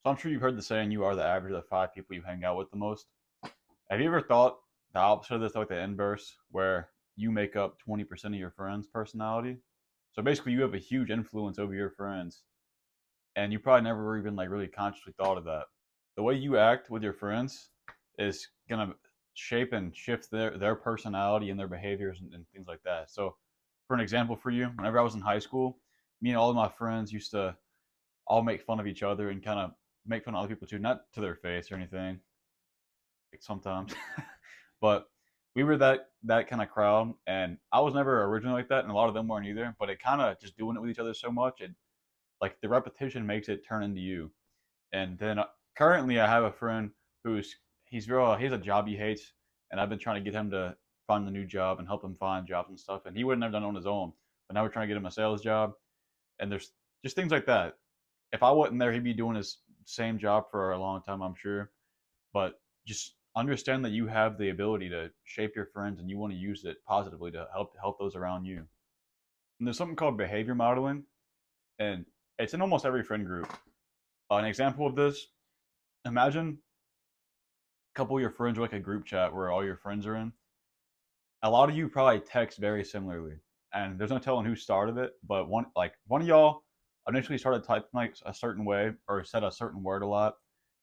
So I'm sure you've heard the saying, you are the average of the five people you hang out with the most. Have you ever thought the opposite of this, like the inverse, where you make up 20% of your friends' personality? So basically, you have a huge influence over your friends, and you probably never even like really consciously thought of that. The way you act with your friends is gonna shape and shift their personality and their behaviors and things like that. So, for an example for you, whenever I was in high school, me and all of my friends used to all make fun of each other and kind of make fun of other people too, not to their face or anything, like sometimes, but we were that kind of crowd, and I was never originally like that, and a lot of them weren't either. But it kind of just doing it with each other so much, it like the repetition makes it turn into you. And then currently, I have a friend who's he's a job he hates, and I've been trying to get him to find a new job and help him find jobs and stuff, and he would not have done it on his own. But now we're trying to get him a sales job, and there's just things like that. If I wasn't there, he'd be doing his same job for a long time, I'm sure. But just understand that you have the ability to shape your friends, and you want to use it positively to help those around you. And there's something called behavior modeling, and it's in almost every friend group. An example of this: imagine a couple of your friends are like a group chat where all your friends are in. A lot of you probably text very similarly, and there's no telling who started it. But one of y'all initially started typing like a certain way or said a certain word a lot,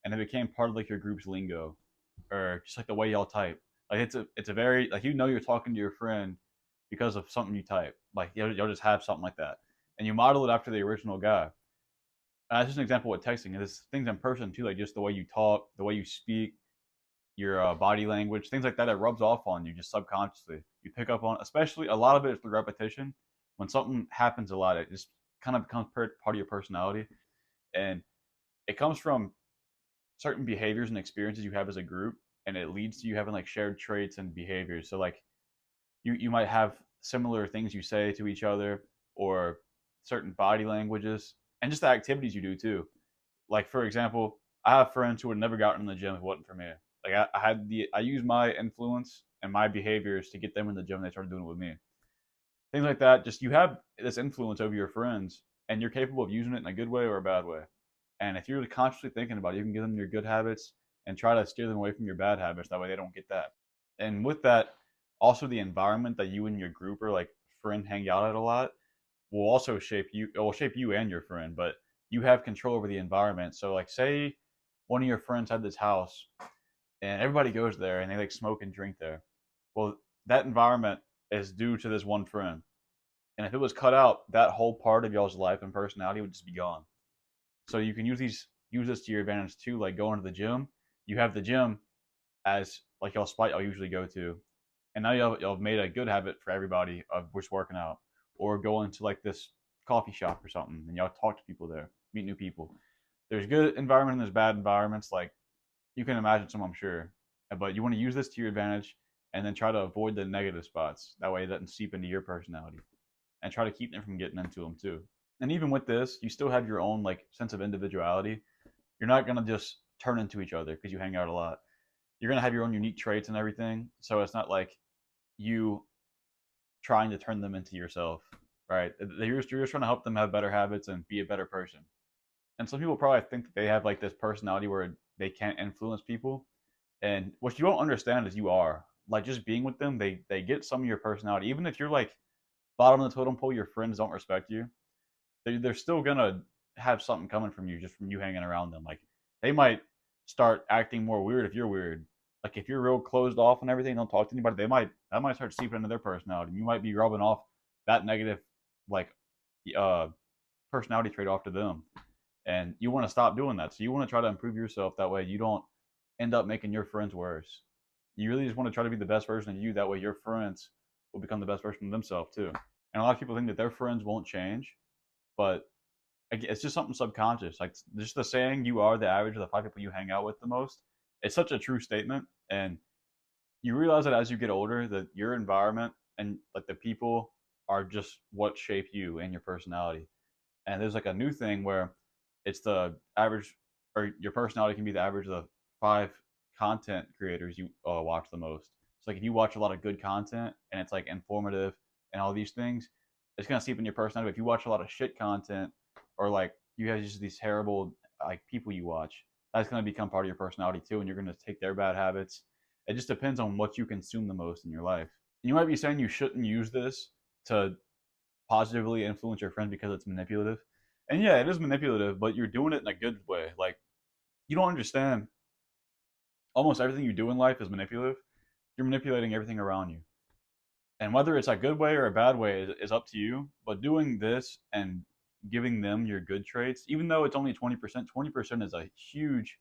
and it became part of like your group's lingo or just like the way y'all type. Like it's a very like you're talking to your friend because of something you type. Like you'll just have something like that, and you model it after the original guy. And that's just an example of what texting is. Things in person too, like just the way you talk, the way you speak, your body language, things like that. It rubs off on you just subconsciously. You pick up on, especially a lot of it is through repetition. When something happens a lot, it just kind of becomes part of your personality, and it comes from certain behaviors and experiences you have as a group, and it leads to you having like shared traits and behaviors. So like you might have similar things you say to each other, or certain body languages, and just the activities you do too. Like for example, I have friends who would never gotten in the gym if it wasn't for me. Like I use my influence and my behaviors to get them in the gym. And they started doing it with me. Things like that. Just you have this influence over your friends, and you're capable of using it in a good way or a bad way. And if you're really consciously thinking about it, you can give them your good habits and try to steer them away from your bad habits. That way they don't get that. And with that, also the environment that you and your group or like friend hang out at a lot will also shape you. It will shape you and your friend, but you have control over the environment. So like say one of your friends had this house and everybody goes there and they like smoke and drink there. Well, that environment is due to this one friend. And if it was cut out, that whole part of y'all's life and personality would just be gone. So you can use this to your advantage too, like going to the gym. You have the gym as like y'all spot y'all usually go to. And now y'all have made a good habit for everybody of just working out. Or going to like this coffee shop or something and y'all talk to people there, meet new people. There's good environment and there's bad environments. Like you can imagine some, I'm sure. But you want to use this to your advantage and then try to avoid the negative spots. That way it doesn't seep into your personality. And try to keep them from getting into them too. And even with this, you still have your own like sense of individuality. You're not gonna just turn into each other because you hang out a lot. You're gonna have your own unique traits and everything. So it's not like you trying to turn them into yourself, right? You're just trying to help them have better habits and be a better person. And some people probably think that they have like this personality where they can't influence people. And what you don't understand is you are like just being with them. They get some of your personality. Even if you're like bottom of the totem pole, your friends don't respect you. They're still gonna have something coming from you just from you hanging around them. Like they might start acting more weird if you're weird. Like if you're real closed off and everything, don't talk to anybody. That might start seeping into their personality. You might be rubbing off that negative like uh personality trait off to them, and you want to stop doing that. So you want to try to improve yourself. That way you don't end up making your friends worse. You really just want to try to be the best version of you. That way your friends will become the best version of themselves too. And a lot of people think that their friends won't change, but it's just something subconscious. Like just the saying, "You are the average of the five people you hang out with the most." It's such a true statement, and you realize that as you get older, that your environment and like the people are just what shape you and your personality. And there's like a new thing where it's the average, or your personality can be the average of the five content creators you watch the most. So like if you watch a lot of good content and it's like informative and all these things, it's gonna seep in your personality. But if you watch a lot of shit content or like you have just these terrible like people you watch. That's going to become part of your personality too, and you're going to take their bad habits. It just depends on what you consume the most in your life. You might be saying you shouldn't use this to positively influence your friend because it's manipulative. And yeah, it is manipulative, but you're doing it in a good way. Like, you don't understand, almost everything you do in life is manipulative. You're manipulating everything around you. And whether it's a good way or a bad way is up to you. But doing this and giving them your good traits, even though it's only 20%, 20% is a huge,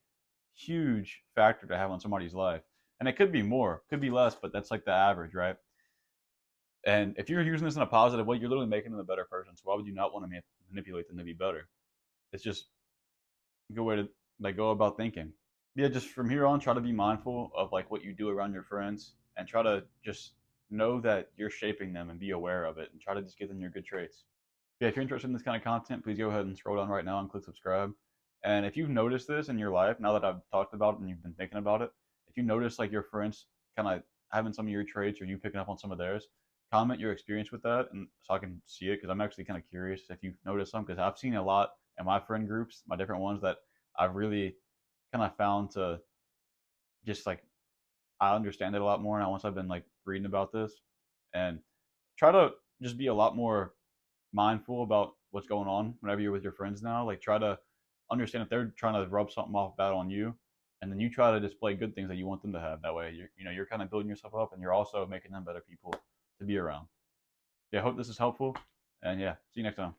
huge factor to have on somebody's life. And it could be more, could be less, but that's like the average, right? And if you're using this in a positive way, you're literally making them a better person. So why would you not want to manipulate them to be better? It's just a good way to like go about thinking. Yeah, just from here on, try to be mindful of like what you do around your friends, and try to just know that you're shaping them and be aware of it, and try to just give them your good traits. Yeah, if you're interested in this kind of content, please go ahead and scroll down right now and click subscribe. And if you've noticed this in your life, now that I've talked about it and you've been thinking about it, if you notice like your friends kind of having some of your traits or you picking up on some of theirs, comment your experience with that, and so I can see it, because I'm actually kind of curious if you've noticed some, because I've seen a lot in my friend groups, my different ones, that I've really kind of found to just like I understand it a lot more now once I've been like reading about this, and try to just be a lot more mindful about what's going on whenever you're with your friends now. Like, try to understand if they're trying to rub something off bad on you, and then you try to display good things that you want them to have. That way, you're kind of building yourself up, and you're also making them better people to be around. Yeah, I hope this is helpful, and yeah, see you next time.